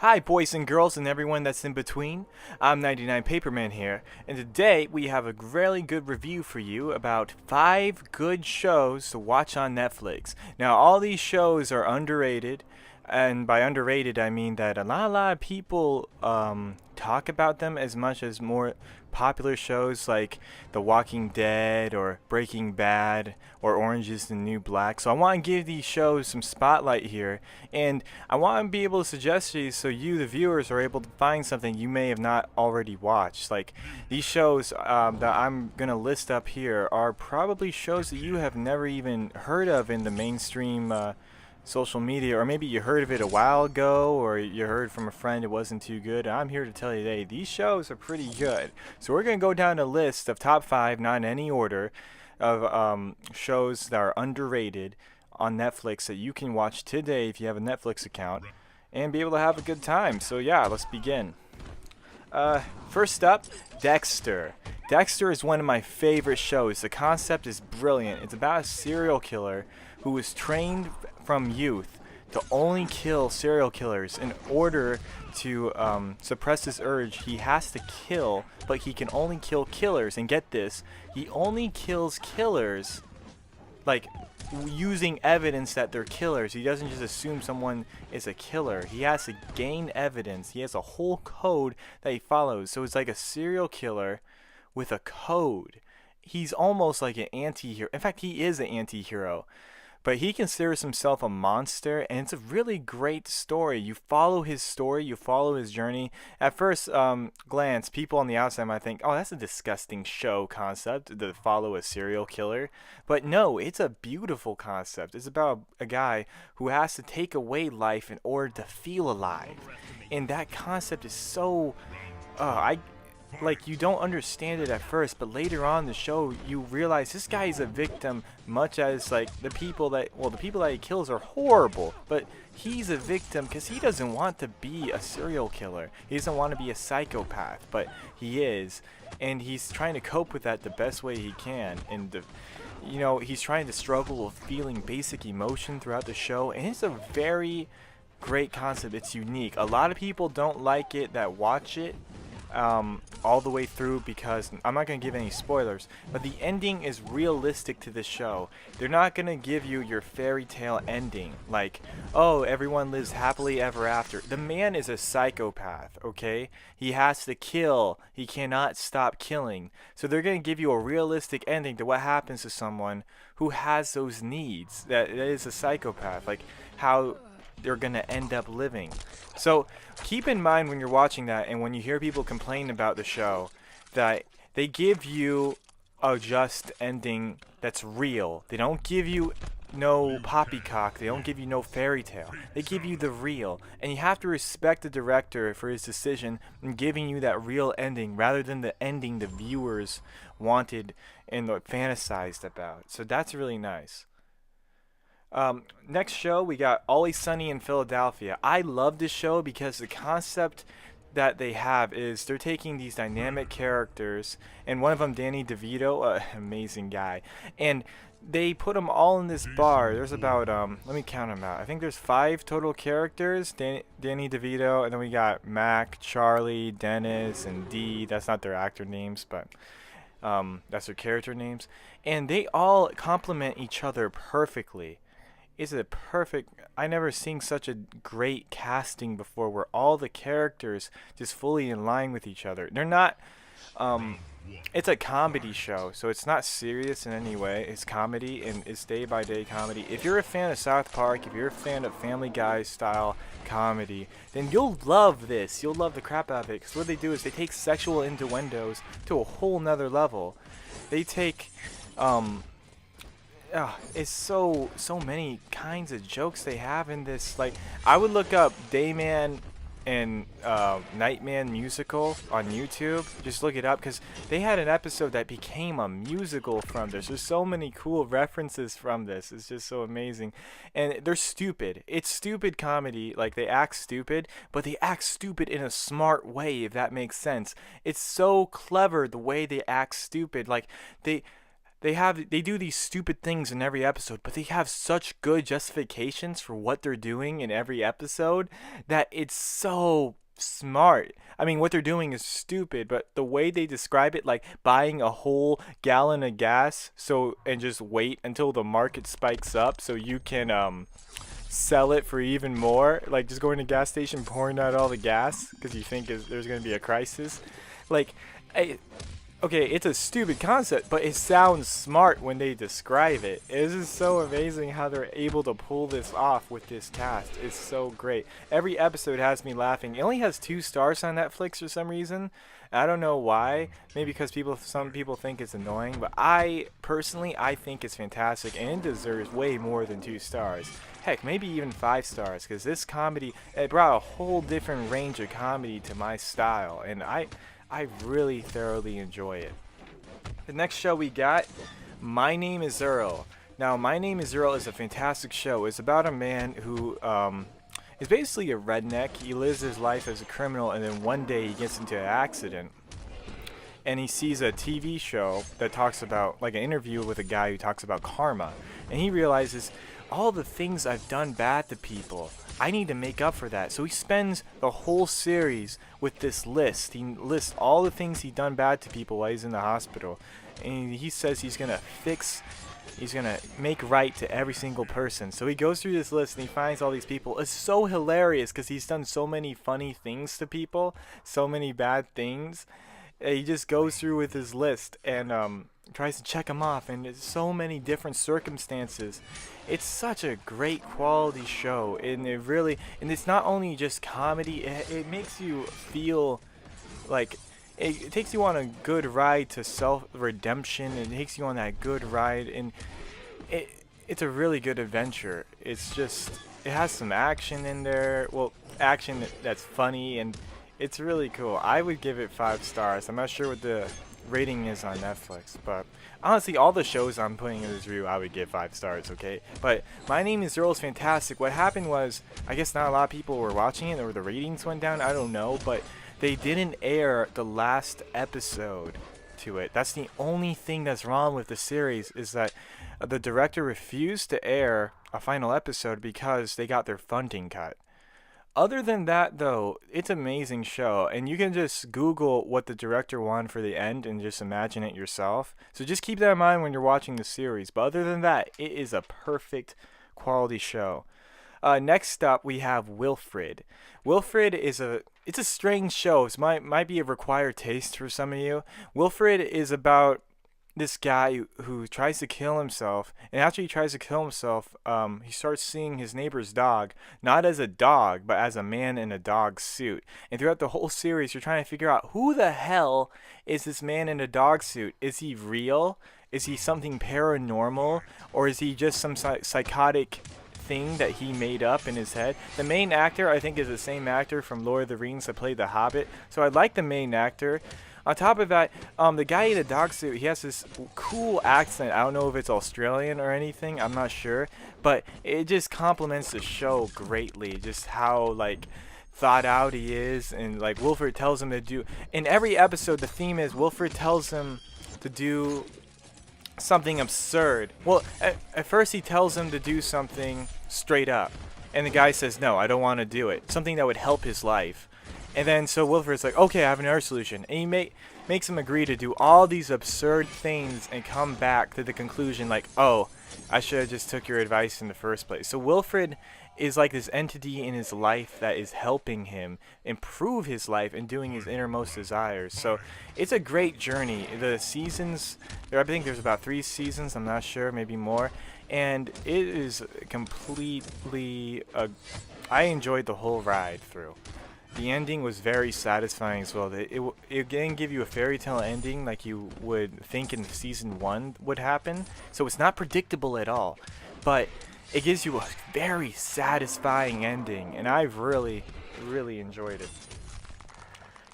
Hi, boys and girls, and everyone that's in between. I'm 99 Paperman here, and today we have a really good review for you about 5 good shows to watch on Netflix. Now, all these shows are underrated, and by underrated, I mean that a lot of people talk about them as much as more popular shows like The Walking Dead or Breaking Bad or Orange is the New Black. So I want to give these shows some spotlight here, and I want to be able to suggest these so you, the viewers, are able to find something you may have not already watched. Like these shows that I'm gonna list up here are probably shows that you have never even heard of in the mainstream social media, or maybe you heard of it a while ago, or you heard from a friend it wasn't too good. I'm here to tell you today these shows are pretty good. So we're going to go down a list of top 5, not in any order, of shows that are underrated on Netflix that you can watch today if you have a Netflix account and be able to have a good time. So yeah, let's begin. First up, Dexter. Dexter is one of my favorite shows. The concept is brilliant. It's about a serial killer who was trained from youth to only kill serial killers. In order to suppress his urge, he has to kill, but he can only kill killers. And get this, he only kills killers like using evidence that they're killers. He doesn't just assume someone is a killer. He has to gain evidence. He has a whole code that he follows. So it's like a serial killer with a code. He's almost like an anti-hero. In fact, he is an anti-hero. But he considers himself a monster, and it's a really great story. You follow his story, you follow his journey. At first glance, people on the outside might think, oh, that's a disgusting show concept to follow a serial killer. But no, it's a beautiful concept. It's about a guy who has to take away life in order to feel alive. And that concept is so... like, you don't understand it at first, but later on in the show you realize this guy is a victim, much as like the people that he kills are horrible, but he's a victim because he doesn't want to be a serial killer. He doesn't want to be a psychopath, but he is, and he's trying to cope with that the best way he can. And he's trying to struggle with feeling basic emotion throughout the show, and it's a very great concept. It's unique. A lot of people don't like it that watch it all the way through, because I'm not going to give any spoilers, but the ending is realistic to the show. They're not going to give you your fairy tale ending like, oh, everyone lives happily ever after. The man is a psychopath, okay? He has to kill. He cannot stop killing. So they're going to give you a realistic ending to what happens to someone who has those needs, that is a psychopath, like how they're going to end up living. So keep in mind when you're watching that, and when you hear people complain about the show, that they give you a just ending that's real. They don't give you no poppycock. They don't give you no fairy tale. They give you the real. And you have to respect the director for his decision in giving you that real ending rather than the ending the viewers wanted and fantasized about. So that's really nice. Next show, we got Always Sunny in Philadelphia. I love this show because the concept that they have is they're taking these dynamic characters, and one of them, Danny DeVito, amazing guy, and they put them all in this bar. There's about, let me count them out. I think there's 5 total characters, Danny DeVito, and then we got Mac, Charlie, Dennis, and Dee. That's not their actor names, but that's their character names. And they all complement each other perfectly. It's a perfect... I never seen such a great casting before, where all the characters just fully in line with each other. They're not... it's a comedy show, so it's not serious in any way. It's comedy, and it's day-by-day comedy. If you're a fan of South Park, if you're a fan of Family Guy style comedy, then you'll love this. You'll love the crap out of it, because what they do is they take sexual innuendos to a whole nother level. They take... it's so many kinds of jokes they have in this. Like, I would look up Dayman and Nightman musical on YouTube. Just look it up, because they had an episode that became a musical from this. There's so many cool references from this. It's just so amazing. And they're stupid. It's stupid comedy. Like, they act stupid, but they act stupid in a smart way, if that makes sense. It's so clever the way they act stupid. Like, they do these stupid things in every episode, but they have such good justifications for what they're doing in every episode that it's so smart. I mean, what they're doing is stupid, but the way they describe it, like buying a whole gallon of gas and just wait until the market spikes up so you can sell it for even more, like just going to a gas station pouring out all the gas because you think there's going to be a crisis. Like I, okay, it's a stupid concept, but it sounds smart when they describe it. It's just so amazing how they're able to pull this off with this cast. It's so great. Every episode has me laughing. It only has 2 stars on Netflix for some reason. I don't know why. Maybe because some people think it's annoying, but I think it's fantastic and it deserves way more than 2 stars. Heck, maybe even 5 stars, because this comedy, it brought a whole different range of comedy to my style, and I really thoroughly enjoy it. The next show we got, My Name is Earl. Now, My Name is Earl is a fantastic show. It's about a man who is basically a redneck. He lives his life as a criminal, and then one day he gets into an accident. And he sees a TV show that talks about, like an interview with a guy who talks about karma. And he realizes, all the things I've done bad to people, I need to make up for that. So he spends the whole series with this list. He lists all the things he's done bad to people while he's in the hospital. And he says he's going to make right to every single person. So he goes through this list and he finds all these people. It's so hilarious because he's done so many funny things to people, so many bad things. He just goes through with his list and tries to check them off, and there's so many different circumstances. It's such a great quality show, and it's not only just comedy. It makes you feel like it takes you on a good ride to self-redemption. It takes you on that good ride, and it's a really good adventure. It's just, it has some action in there. Well, action that's funny, and it's really cool. I would give it 5 stars. I'm not sure what the rating is on Netflix, but honestly, all the shows I'm putting in this review, I would give 5 stars, okay? But My Name is Earl is fantastic. What happened was, I guess not a lot of people were watching it, or the ratings went down, I don't know, but they didn't air the last episode to it. That's the only thing that's wrong with the series, is that the director refused to air a final episode because they got their funding cut. Other than that, though, it's an amazing show, and you can just Google what the director wanted for the end and just imagine it yourself. So just keep that in mind when you're watching the series. But other than that, it is a perfect quality show. Next up, we have Wilfred. Wilfred it's a strange show. It might be a required taste for some of you. Wilfred is about this guy who tries to kill himself, and after he tries to kill himself, he starts seeing his neighbor's dog not as a dog but as a man in a dog suit. And throughout the whole series, you're trying to figure out, who the hell is this man in a dog suit? Is he real? Is he something paranormal, or is he just some psychotic thing that he made up in his head? The main actor, I think, is the same actor from Lord of the Rings that played the Hobbit, so I like the main actor. On top of that, the guy in the dog suit, he has this cool accent. I don't know if it's Australian or anything. I'm not sure. But it just complements the show greatly. Just how, like, thought out he is. And, like, Wilfred tells him to do... In every episode, the theme is Wilfred tells him to do something absurd. Well, at first he tells him to do something straight up. And the guy says, no, I don't want to do it. Something that would help his life. And then so Wilfred's like, okay, I have another solution. And he makes him agree to do all these absurd things and come back to the conclusion like, oh, I should have just took your advice in the first place. So Wilfred is like this entity in his life that is helping him improve his life and doing his innermost desires. So it's a great journey. The seasons, I think there's about 3 seasons, I'm not sure, maybe more. And it is completely, I enjoyed the whole ride through. The ending was very satisfying as well. It didn't give you a fairy tale ending like you would think in season 1 would happen. So it's not predictable at all. But it gives you a very satisfying ending. And I've really, really enjoyed it.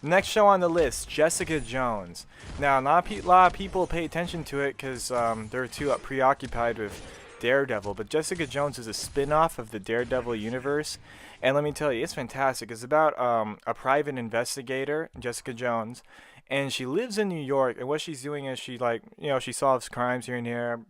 The next show on the list, Jessica Jones. Now, a lot of people pay attention to it because they're too preoccupied with Daredevil, but Jessica Jones is a spin-off of the Daredevil universe. And let me tell you, it's fantastic. It's about a private investigator, Jessica Jones, and she lives in New York. And what she's doing is she solves crimes here and there.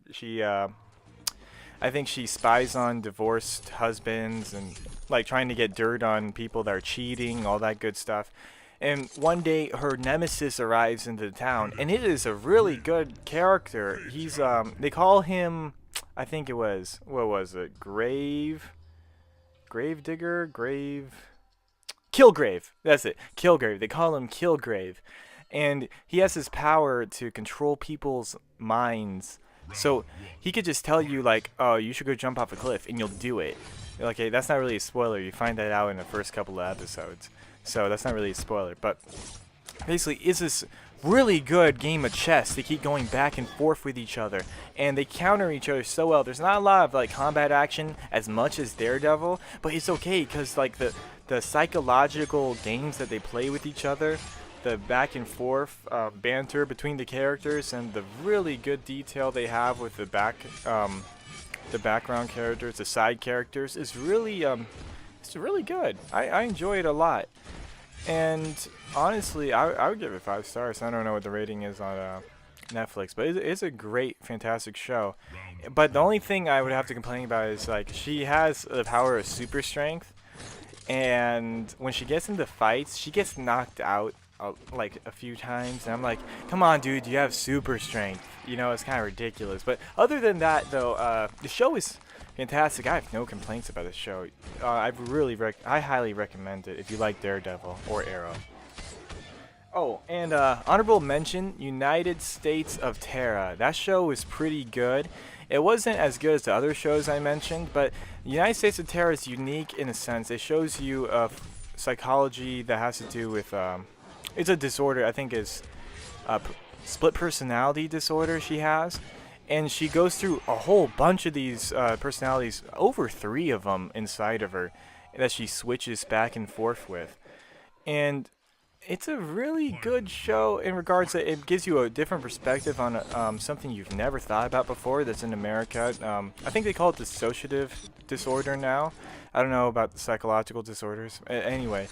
I think she spies on divorced husbands and like trying to get dirt on people that are cheating, all that good stuff. And one day her nemesis arrives into the town, and it is a really good character. They call him, I think it was, what was it? Kilgrave. That's it. Kilgrave. They call him Kilgrave. And he has this power to control people's minds. So he could just tell you like, "Oh, you should go jump off a cliff," and you'll do it. Okay, that's not really a spoiler. You find that out in the first couple of episodes. So that's not really a spoiler. But basically, it's this really good game of chess. They keep going back and forth with each other, and they counter each other so well. There's not a lot of like combat action as much as Daredevil, but it's okay because like the psychological games that they play with each other, the back and forth banter between the characters, and the really good detail they have with the background characters, the side characters, is really it's really good. I enjoy it a lot. And honestly, I would give it 5 stars. I don't know what the rating is on Netflix, but it's a great, fantastic show. But the only thing I would have to complain about is like she has the power of super strength, and when she gets into fights, she gets knocked out like a few times, and I'm like, come on, dude, you have super strength. You know, it's kind of ridiculous. But other than that, though, the show is fantastic. I have no complaints about this show. I highly recommend it if you like Daredevil or Arrow. Oh, and honorable mention, United States of Terra. That show was pretty good. It wasn't as good as the other shows I mentioned, but United States of Terra is unique in a sense. It shows you psychology that has to do with it's a disorder. I think is split personality disorder she has. And she goes through a whole bunch of these personalities, over 3 of them inside of her, that she switches back and forth with. And it's a really good show in regards to it gives you a different perspective on something you've never thought about before that's in America. I think they call it dissociative disorder now. I don't know about the psychological disorders. Anyway.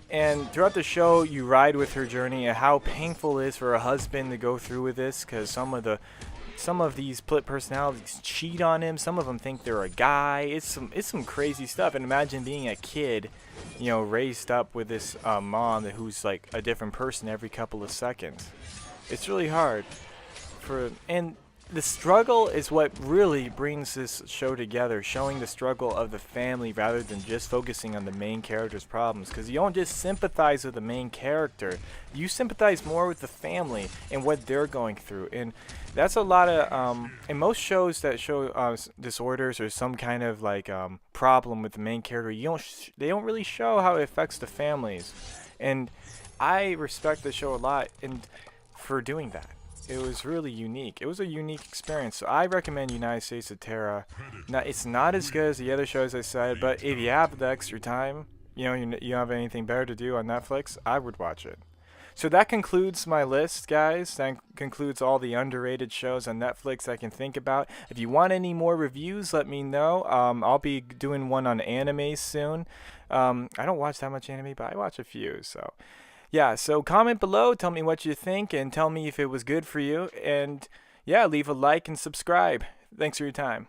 And throughout the show, you ride with her journey and how painful it is for a husband to go through with this, because some of these split personalities cheat on him. Some of them think they're a guy. It's some crazy stuff. And imagine being a kid, you know, raised up with this mom who's like a different person every couple of seconds. It's really hard. And the struggle is what really brings this show together, showing the struggle of the family rather than just focusing on the main character's problems. Because you don't just sympathize with the main character, you sympathize more with the family and what they're going through. And that's a lot of in most shows that show disorders or some kind of like problem with the main character, they don't really show how it affects the families. And I respect the show a lot for doing that. It was really unique. It was a unique experience. So I recommend United States of Terra. Now, it's not as good as the other shows I said, but if you have the extra time, you know, you don't have anything better to do on Netflix, I would watch it. So that concludes my list, guys. That concludes all the underrated shows on Netflix I can think about. If you want any more reviews, let me know. I'll be doing one on anime soon. I don't watch that much anime, but I watch a few, so... Yeah, so comment below, tell me what you think, and tell me if it was good for you. And yeah, leave a like and subscribe. Thanks for your time.